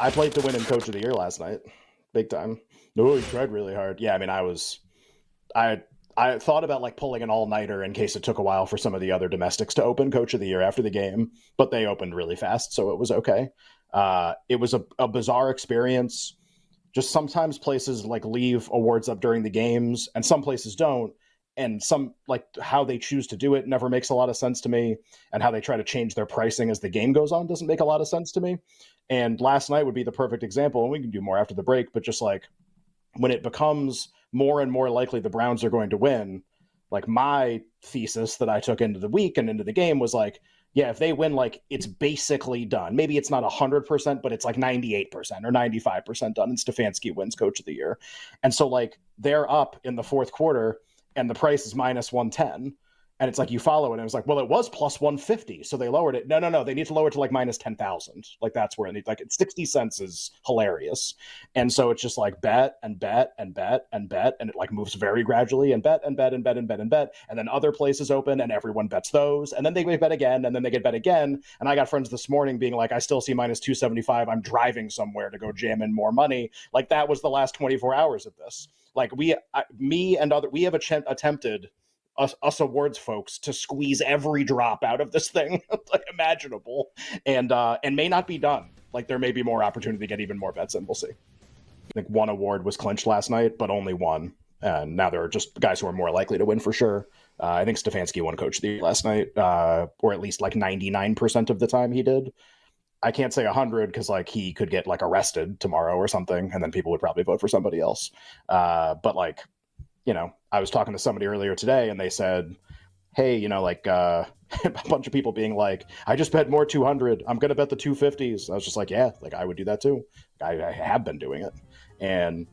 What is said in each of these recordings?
I played to win in Coach of the Year last night, big time. No, he tried really hard. Yeah, I mean, I I thought about like pulling an all-nighter in case it took a while for some of the other domestics to open Coach of the Year after the game, but they opened really fast, so it was okay. It was a bizarre experience. Just sometimes places like leave awards up during the games, and some places don't. And some like how they choose to do it never makes a lot of sense to me, and how they try to change their pricing as the game goes on doesn't make a lot of sense to me. And last night would be the perfect example, and we can do more after the break. But just like when it becomes more and more likely the Browns are going to win, like my thesis that I took into the week and into the game was like, yeah, if they win, like it's basically done. Maybe it's not 100%, but it's like 98% or 95% done. And Stefanski wins Coach of the Year. And so like they're up in the fourth quarter and the price is minus 110. And it's like you follow it, and it's like, well, it was plus 150, so they lowered it. No. They need to lower it to like minus 10,000. Like that's where like it's 60 cents is hilarious. And so it's just like bet and bet and bet and bet, and it like moves very gradually and bet and bet and bet and bet and bet. And then other places open and everyone bets those. And then they bet again, and then they get bet again. And I got friends this morning being like, I still see minus 275. I'm driving somewhere to go jam in more money. Like that was the last 24 hours of this. Like we have attempted us awards folks to squeeze every drop out of this thing like imaginable, and may not be done. Like there may be more opportunity to get even more bets, and we'll see. I think one award was clinched last night, but only one, and now there are just guys who are more likely to win for sure. I think Stefanski won Coach of the Year last night, or at least like 99% of the time he did. I can't say 100 because like he could get like arrested tomorrow or something, and then people would probably vote for somebody else. But like, you know, I was talking to somebody earlier today and they said, hey, you know, like a bunch of people being like, I just bet more 200. I'm going to bet the 250s. I was just like, yeah, like I would do that too. I have been doing it. And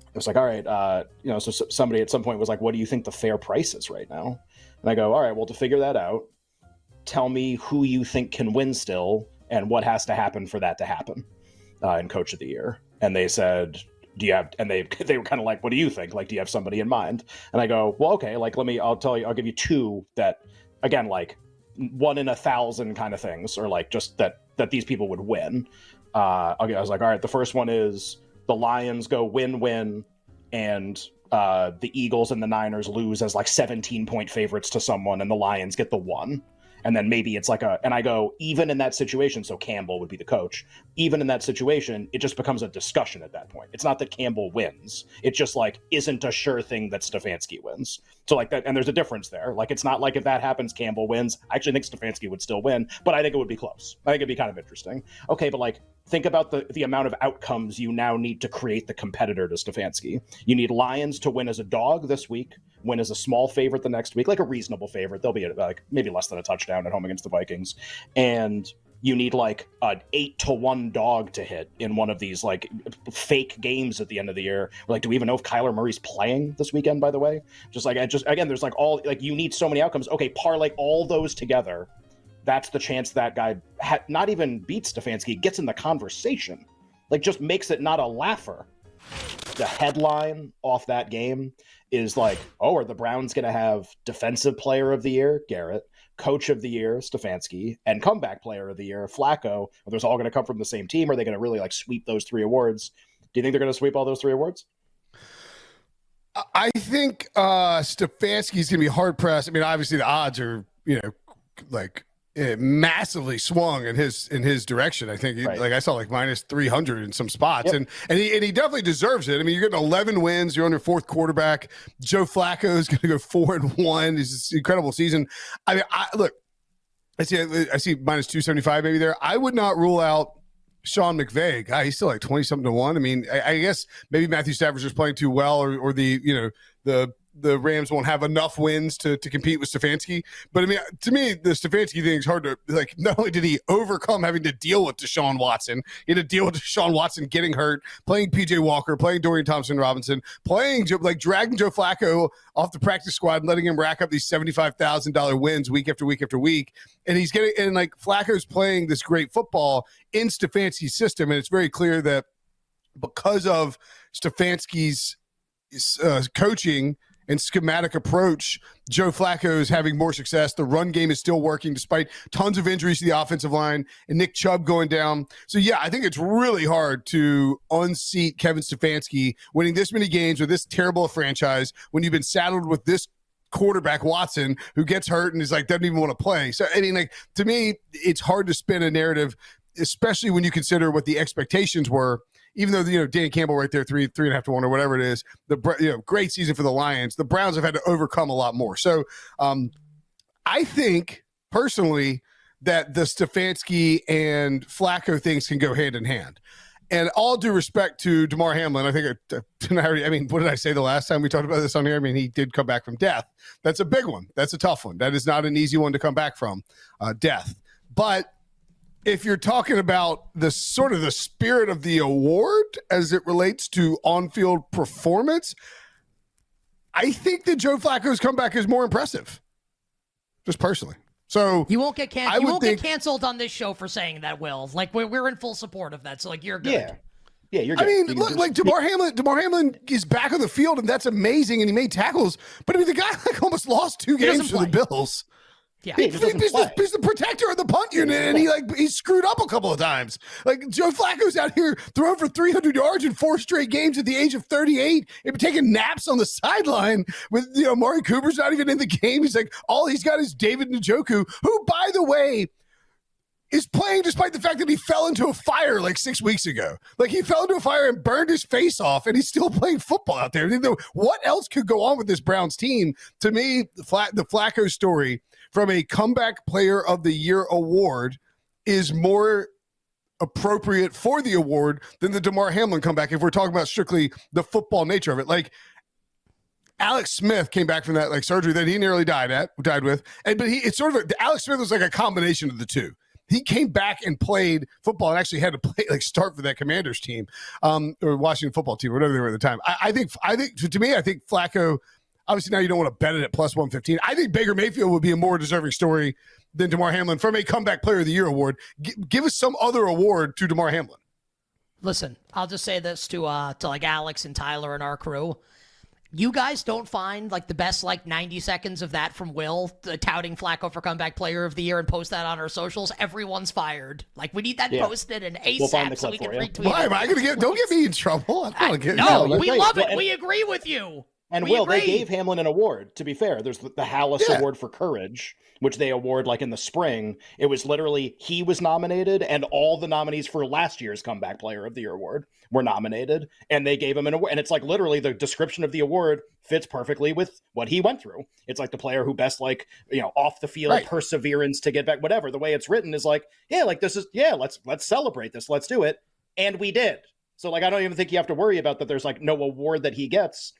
it was like, all right, you know, so somebody at some point was like, what do you think the fair price is right now? And I go, all right, well, to figure that out, tell me who you think can win still and what has to happen for that to happen in Coach of the Year. And they said, do you have, and they were kind of like, what do you think? Like, do you have somebody in mind? And I go, well, okay, like, I'll give you two that, again, like 1 in 1,000 kind of things, or like just that these people would win. I was like, all right, the first one is the Lions go win, and the Eagles and the Niners lose as like 17-point favorites to someone, and the Lions get the 1. And then maybe it's like and I go, even in that situation, so Campbell would be the coach, even in that situation, it just becomes a discussion at that point. It's not that Campbell wins. It just like isn't a sure thing that Stefanski wins. So like that, and there's a difference there. Like it's not like if that happens, Campbell wins. I actually think Stefanski would still win, but I think it would be close. I think it'd be kind of interesting. Okay, but like think about the amount of outcomes you now need to create the competitor to Stefanski. You need Lions to win as a dog this week, win as a small favorite the next week, like a reasonable favorite. They'll be like maybe less than a touchdown at home against the Vikings. And you need like an 8-1 dog to hit in one of these like fake games at the end of the year. Like, do we even know if Kyler Murray's playing this weekend, by the way? Again, there's like all, like you need so many outcomes. Okay, parlay all those together. That's the chance that guy not even beats Stefanski, gets in the conversation. Like just makes it not a laugher. The headline off that game is like, oh, are the Browns going to have Defensive Player of the Year, Garrett, Coach of the Year, Stefanski, and Comeback Player of the Year, Flacco? Are those all going to come from the same team? Or are they going to really like sweep those 3 awards? Do you think they're going to sweep all those 3 awards? I think Stefanski's going to be hard pressed. I mean, obviously the odds are, you know, like massively swung in his direction. I think right. Like I saw like minus 300 in some spots. Yep. and he definitely deserves it. I mean, you're getting 11 wins, you're on your 4th quarterback. Joe Flacco is going to go 4-1. It's an incredible season. I mean, look, I see minus 275 maybe there. I would not rule out Sean McVay. God, he's still like 20 something to 1. I mean, I guess maybe Matthew Stafford's just playing too well, or the, you know, the Rams won't have enough wins to compete with Stefanski. But I mean, to me, the Stefanski thing is hard to, like, not only did he overcome having to deal with Deshaun Watson, he had to deal with Deshaun Watson getting hurt, playing PJ Walker, playing Dorian Thompson-Robinson, dragging Joe Flacco off the practice squad and letting him rack up these $75,000 wins week after week after week. And like Flacco's playing this great football in Stefanski's system. And it's very clear that because of Stefanski's coaching and schematic approach, Joe Flacco is having more success. The run game is still working despite tons of injuries to the offensive line and Nick Chubb going down. So, yeah, I think it's really hard to unseat Kevin Stefanski winning this many games with this terrible a franchise when you've been saddled with this quarterback Watson who gets hurt and is like doesn't even want to play. So I mean, like, to me, it's hard to spin a narrative, especially when you consider what the expectations were. Even though, you know, Dan Campbell right there, 3.5 to 1 or whatever it is, great season for the Lions. The Browns have had to overcome a lot more. So I think personally that the Stefanski and Flacco things can go hand in hand. And all due respect to Damar Hamlin, I think, what did I say the last time we talked about this on here? I mean, he did come back from death. That's a big one. That's a tough one. That is not an easy one to come back from, death. But if you're talking about the sort of the spirit of the award as it relates to on-field performance, I think that Joe Flacco's comeback is more impressive, just personally. So you won't get canceled. You won't get canceled on this show for saying that, Will. Like we're in full support of that. So like you're good. Yeah, you're good. I mean, look, like Damar Hamlin is back on the field, and that's amazing, and he made tackles. But I mean, the guy like almost lost 2 games for the Bills. Yeah, he's the protector of the punt unit, and he screwed up a couple of times. Like Joe Flacco's out here throwing for 300 yards in 4 straight games at the age of 38. He's been taking naps on the sideline with, you know, Amari Cooper's not even in the game. He's like, all he's got is David Njoku, who, by the way, is playing despite the fact that he fell into a fire like 6 weeks ago. Like, he fell into a fire and burned his face off, and he's still playing football out there. What else could go on with this Browns team? To me, the Flacco story from a comeback player of the year award is more appropriate for the award than the Damar Hamlin comeback if we're talking about strictly the football nature of it. Like, Alex Smith came back from that like surgery that he nearly died with, but Alex Smith was like a combination of the two. He came back and played football and actually had to start for that Commanders team, or Washington football team, or whatever they were at the time. I think Flacco, obviously now you don't want to bet it at plus 115. I think Baker Mayfield would be a more deserving story than Damar Hamlin from a comeback player of the year award. Give us some other award to Damar Hamlin. Listen, I'll just say this to like Alex and Tyler and our crew. You guys don't find like the best 90 seconds of that from Will touting Flacco for comeback player of the year and post that on our socials. Everyone's fired. Like, we need that posted and ASAP so we can retweet. Why am I going to don't get me in trouble? No, we love it. We agree with you. And they gave Hamlin an award, to be fair. There's the Hallis Award for Courage, which they award in the spring. It was literally, he was nominated, and all the nominees for last year's Comeback Player of the Year award were nominated, and they gave him an award. And it's literally the description of the award fits perfectly with what he went through. It's like the player who best off the field perseverance to get back, whatever. The way it's written is let's celebrate this. Let's do it. And we did. So I don't even think you have to worry about that. There's no award that he gets.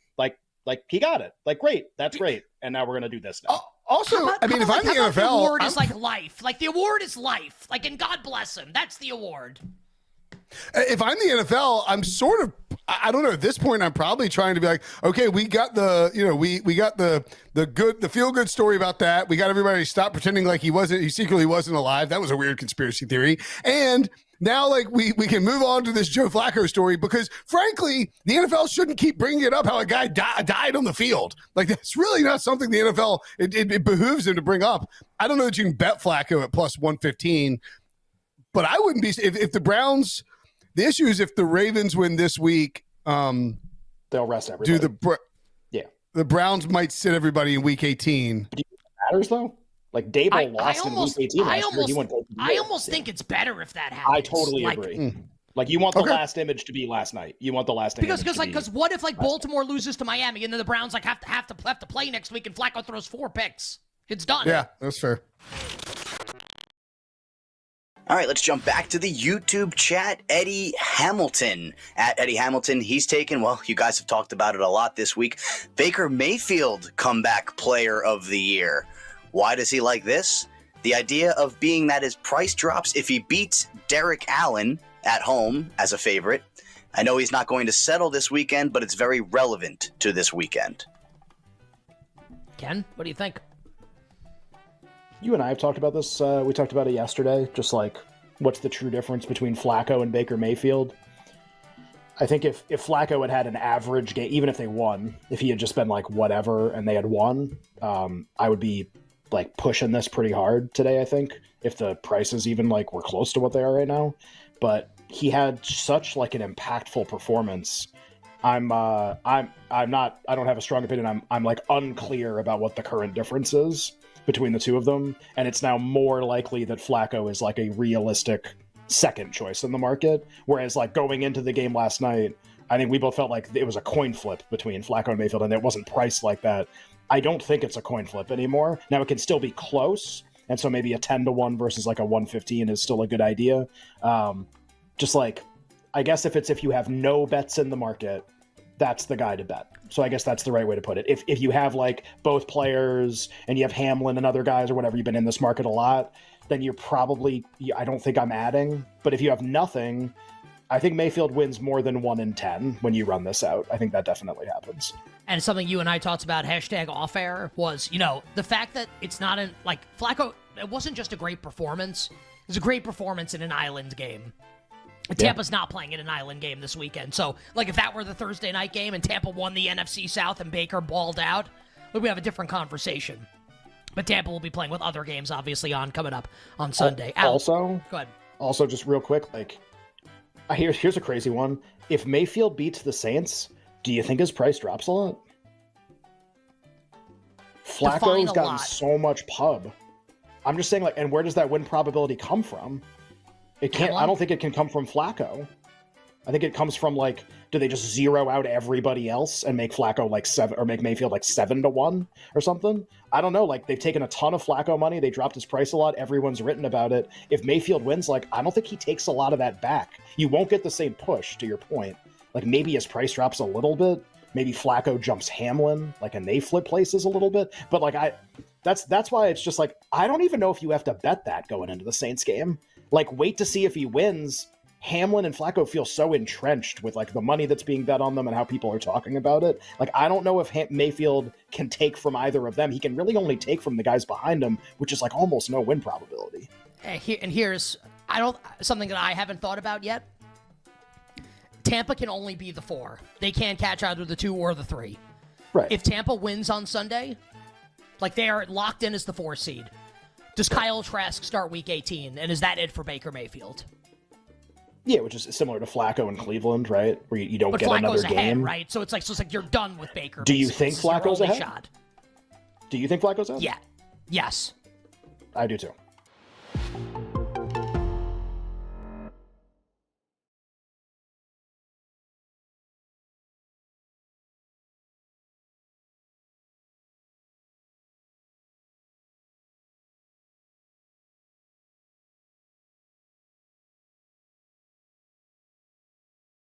He got it. Great. That's great. And now we're going to do this now. Also, if I'm the NFL, the award is life. The award is life. And God bless him. That's the award. If I'm the NFL, I'm sort of, I don't know, at this point, I'm probably trying to be like, okay, we got we got the feel good story about that. We got everybody to stop pretending like he secretly wasn't alive. That was a weird conspiracy theory. And now, we can move on to this Joe Flacco story because, frankly, the NFL shouldn't keep bringing it up how a guy died on the field. That's really not something the NFL, it behooves him to bring up. I don't know that you can bet Flacco at plus 115, but I wouldn't be, if the Browns, the issue is if the Ravens win this week, they'll rest everybody. The Browns might sit everybody in week 18. Do you think it matters, though? Dable lost in week 18 last year. He went I almost think it's better if that happens. I totally agree. You want the last image to be last night. You want the last image because what if Baltimore loses to Miami and then the Browns have to play next week and Flacco throws 4 picks? It's done. Yeah, that's fair. All right, let's jump back to the YouTube chat. Eddie Hamilton. At Eddie Hamilton, he's taken, you guys have talked about it a lot this week, Baker Mayfield comeback player of the year. Why does he like this? The idea of being that his price drops if he beats Derek Allen at home as a favorite. I know he's not going to settle this weekend, but it's very relevant to this weekend. Ken, what do you think? You and I have talked about this. We talked about it yesterday. Just what's the true difference between Flacco and Baker Mayfield? I think if Flacco had an average game, even if they won, if he had just been like whatever and they had won, I would be like pushing this pretty hard today. I think if the prices even like were close to what they are right now, but he had such like an impactful performance. I'm not. I don't have a strong opinion. I'm like unclear about what the current difference is between the two of them, and it's now more likely that Flacco is like a realistic second choice in the market, whereas like going into the game last night, I think we both felt like it was a coin flip between Flacco and Mayfield, and it wasn't priced like that. I don't think it's a coin flip anymore. Now it can still be close, and so maybe a 10-1 versus like a 115 is still a good idea. Just like, I guess if you have no bets in the market, that's the guy to bet. So I guess that's the right way to put it. If you have like both players and you have Hamlin and other guys or whatever, you've been in this market a lot, then you're probably, I don't think I'm adding. But if you have nothing, I think Mayfield wins more than 1 in 10 when you run this out. I think that definitely happens. And something you and I talked about, hashtag off air, was, the fact that it's not like Flacco, it wasn't just a great performance. It was a great performance in an island game. Tampa's not playing in an island game this weekend. So, like, if that were the Thursday night game and Tampa won the NFC South and Baker balled out, we have a different conversation. But Tampa will be playing with other games, obviously, coming up on Sunday. Also, go ahead. Also, just real quick, like, here's a crazy one. If Mayfield beats the Saints, do you think his price drops a lot? Flacco's gotten so much pub. I'm just saying, like, and where does that win probability come from? It can't. I don't think it can come from Flacco. I think it comes from like, do they just zero out everybody else and make Flacco like 7 or make Mayfield like 7-1 or something? I don't know. Like they've taken a ton of Flacco money. They dropped his price a lot. Everyone's written about it. If Mayfield wins, like I don't think he takes a lot of that back. You won't get the same push, to your point. Like maybe his price drops a little bit. Maybe Flacco jumps Hamlin, like, and they flip places a little bit. But like that's why it's just like I don't even know if you have to bet that going into the Saints game. Like, wait to see if he wins. Hamlin and Flacco feel so entrenched with, like, the money that's being bet on them and how people are talking about it. Like, I don't know if Mayfield can take from either of them. He can really only take from the guys behind him, which is, like, almost no win probability. Here's something that I haven't thought about yet. Tampa can only be the 4. They can't catch either the 2 or the 3. Right. If Tampa wins on Sunday, like, they are locked in as the 4 seed. Does Kyle Trask start Week 18, and is that it for Baker Mayfield? Yeah, which is similar to Flacco in Cleveland, right? Where you don't get Flacco's another ahead, game, right? So it's like you're done with Baker. Do you think Flacco's ahead? Do you think Flacco's ahead? Yeah. Yes. I do too.